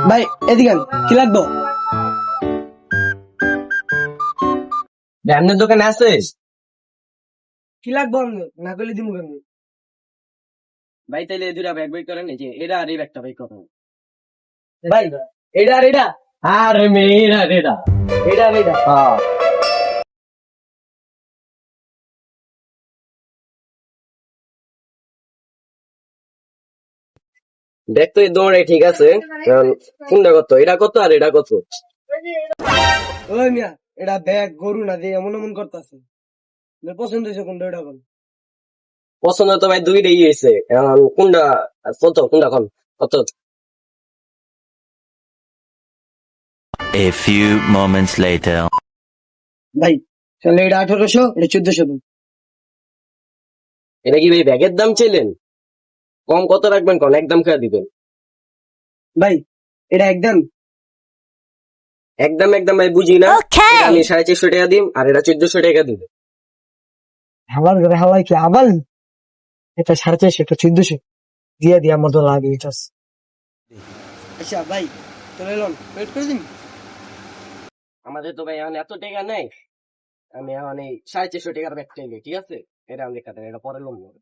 ভাই এদিকে আন। কি লাগবে? আপনার দোকানে আছে? কি লাগবে আপনার? না করলে দিমু কেমনি? ভাই তাইলে দুটা ব্যাগ বই করেন, এই যে এটা আর এই ব্যাগটা বই করেন। ভাই এটা আর এটা আরে মেয়েরা রেডা। এটা আর এটা হ্যাঁ, দেখতো এই দৌড়ে ঠিক আছে। কারণ কোনটা কত, এটা কত আর এটা কত? ওই মিয়া এটা ব্যাগ গরু না দিয়ে এমন এমন করতেছে। পছন্দ হয়েছে কোনটা ওটা বল। পছন্দ তো ভাই দুইটাই হয়েছে, এখন কোনটা কত, কোনটা কোন কত? A few moments later. ভাই তাহলে এটা 1800, এটা 1400। এটা কি ভাই ব্যাগের দাম চাইলেন? কম কত রাখবেন কোন, একদম খেয়ে দিবেন। ভাই এটা একদম একদম একদম ভাই বুঝি না। এটা আমি 450 টাকা দিম আর এটা 1400 টাকা দিবেন। আমার ঘরে হালাই কি আবাল। এটা 450, এটা 1400 দিয়ে দিয়া আমার তো লাগে এটা। আচ্ছা ভাই চলে এলাম, ওয়েট করে দিন। আমাদের তো ভাই এখন এত টাকা নেই, আমি এখন এই 450 টাকার ব্যাগ চাইলে ঠিক আছে, এটা আমি দেখা দেন, এটা পরে লোন নেবো।